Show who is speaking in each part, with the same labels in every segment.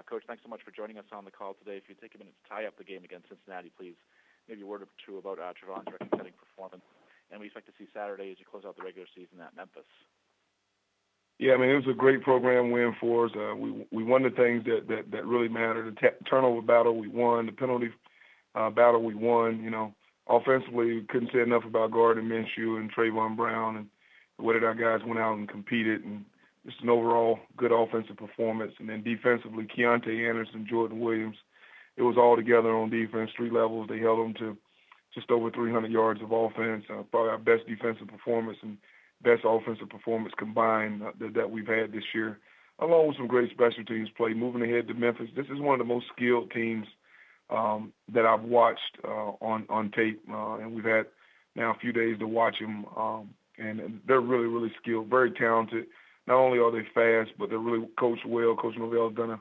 Speaker 1: Coach, thanks so much for joining us on the call today. If you take a minute to tie up the game against Cincinnati, please, maybe a word or two about Trevon's record-setting performance, and we expect to see Saturday as you close out the regular season at Memphis.
Speaker 2: Yeah, I mean, it was a great program win for us. We won the things that really matter. The turnover battle, we won. The penalty battle, we won. You know, offensively, we couldn't say enough about Gardner Minshew and Trayvon Brown and the way that our guys went out and competed, and just an overall good offensive performance. And then defensively, Keontae Anderson, Jordan Williams, it was all together on defense, 3 levels. They held them to just over 300 yards of offense, probably our best defensive performance and best offensive performance combined that we've had this year, along with some great special teams play. Moving ahead to Memphis, this is one of the most skilled teams that I've watched on tape, and we've had now a few days to watch them, and they're really, really skilled, very talented. Not only are they fast, but they're really coached well. Coach Norvell has done a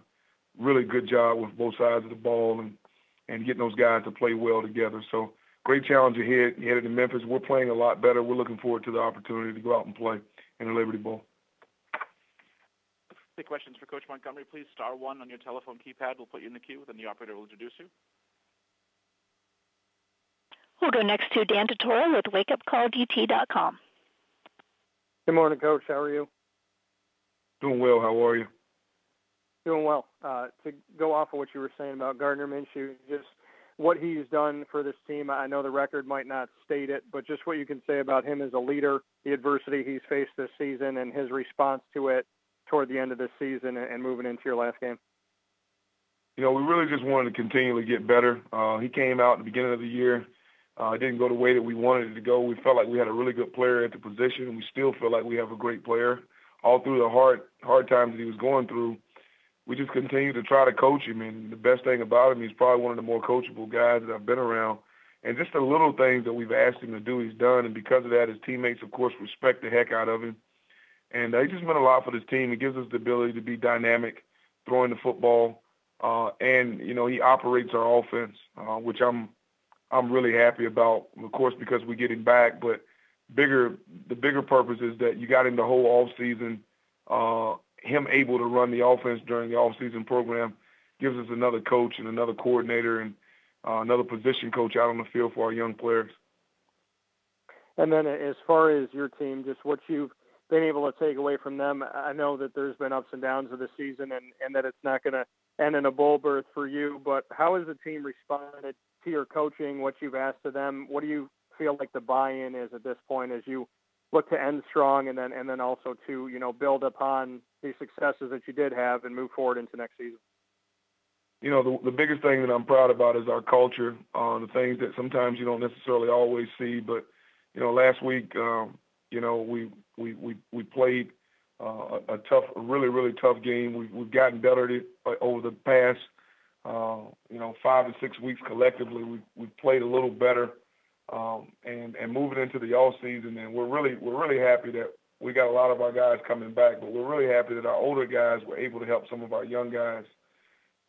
Speaker 2: really good job with both sides of the ball and getting those guys to play well together. So great challenge ahead. Headed to Memphis. We're playing a lot better. We're looking forward to the opportunity to go out and play in the Liberty Bowl.
Speaker 1: Take questions for Coach Montgomery, please. *1 on your telephone keypad. We'll put you in the queue, then the operator will introduce you.
Speaker 3: We'll go next to Dan Tortora with wakeupcalldt.com.
Speaker 4: Good morning, Coach. How are you?
Speaker 2: Doing well. How are you?
Speaker 4: Doing well. To go off of what you were saying about Gardner Minshew, just what he's done for this team, I know the record might not state it, but just what you can say about him as a leader, the adversity he's faced this season, and his response to it toward the end of this season and moving into your last game.
Speaker 2: You know, we really just wanted to continually get better. He came out at the beginning of the year. It didn't go the way that we wanted it to go. We felt like we had a really good player at the position, and we still feel like we have a great player. All through the hard times that he was going through, we just continue to try to coach him. And the best thing about him, he's probably one of the more coachable guys that I've been around. And just the little things that we've asked him to do, he's done. And because of that, his teammates, of course, respect the heck out of him. And he just meant a lot for this team. It gives us the ability to be dynamic, throwing the football. And, you know, he operates our offense, which I'm really happy about, of course, because we get him back. But the bigger purpose is that you got him the whole offseason. Him able to run the offense during the offseason program gives us another coach and another coordinator and another position coach out on the field for our young players.
Speaker 4: And then as far as your team, just what you've been able to take away from them, I know that there's been ups and downs of the season and that it's not going to end in a bowl berth for you, but how has the team responded to your coaching, what you've asked of them? What do you feel like the buy-in is at this point as you look to end strong and then also to, you know, build upon the successes that you did have and move forward into next season?
Speaker 2: You know, the biggest thing that I'm proud about is our culture, the things that sometimes you don't necessarily always see. But, you know, last week, you know, we played a really, really tough game. We've gotten better over the past, you know, 5 to 6 weeks collectively. We've played a little better. And moving into the off season, and we're really happy that we got a lot of our guys coming back, but we're really happy that our older guys were able to help some of our young guys.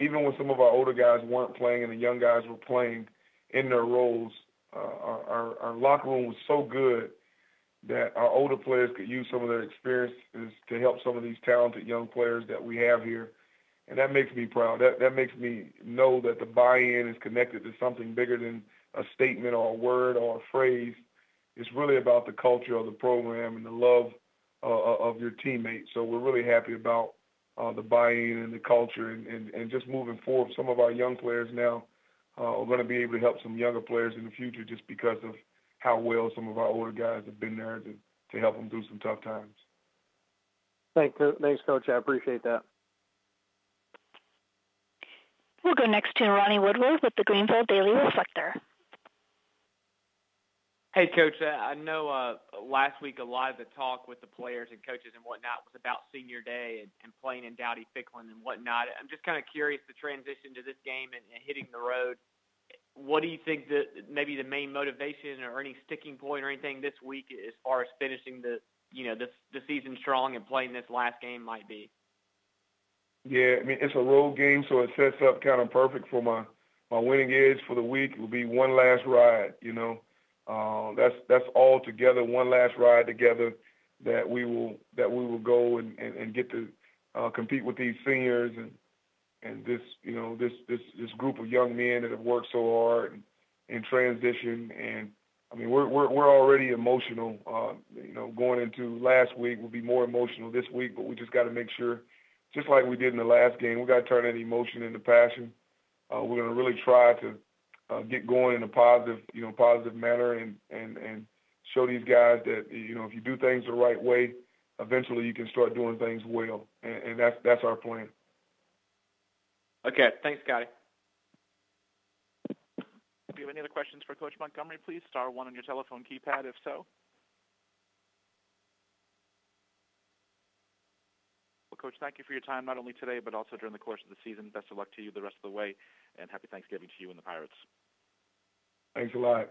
Speaker 2: Even when some of our older guys weren't playing and the young guys were playing in their roles, our locker room was so good that our older players could use some of their experiences to help some of these talented young players that we have here. And that makes me proud. That makes me know that the buy-in is connected to something bigger than a statement or a word or a phrase. It's really about the culture of the program and the love of your teammates. So we're really happy about the buy-in and the culture and just moving forward. Some of our young players now are going to be able to help some younger players in the future just because of how well some of our older guys have been there to help them through some tough times.
Speaker 4: Thanks, Coach. I appreciate that.
Speaker 3: We'll go next to Ronnie Woodward with the Greenville Daily Reflector.
Speaker 5: Hey, Coach, I know last week a lot of the talk with the players and coaches and whatnot was about Senior Day and playing in Dowdy-Ficklin and whatnot. I'm just kind of curious the transition to this game and hitting the road. What do you think maybe the main motivation or any sticking point or anything this week as far as finishing the season strong and playing this last game might be?
Speaker 2: Yeah, I mean, it's a road game, so it sets up kind of perfect for my winning edge for the week. It will be one last ride, you know. That's all together, one last ride together that we will go and get to compete with these seniors this this group of young men that have worked so hard in transition. And I mean, we're already emotional. Going into last week, we'll be more emotional this week, but we just got to make sure, just like we did in the last game, we got to turn that emotion into passion. We're going to really try to get going in a positive manner and show these guys that, if you do things the right way, eventually you can start doing things well. And that's our plan.
Speaker 5: Okay. Thanks, Scottie.
Speaker 1: If you have any other questions for Coach Montgomery, please star 1 on your telephone keypad, if so. Well, Coach, thank you for your time, not only today, but also during the course of the season. Best of luck to you the rest of the way, and happy Thanksgiving to you and the Pirates.
Speaker 2: Thanks a lot.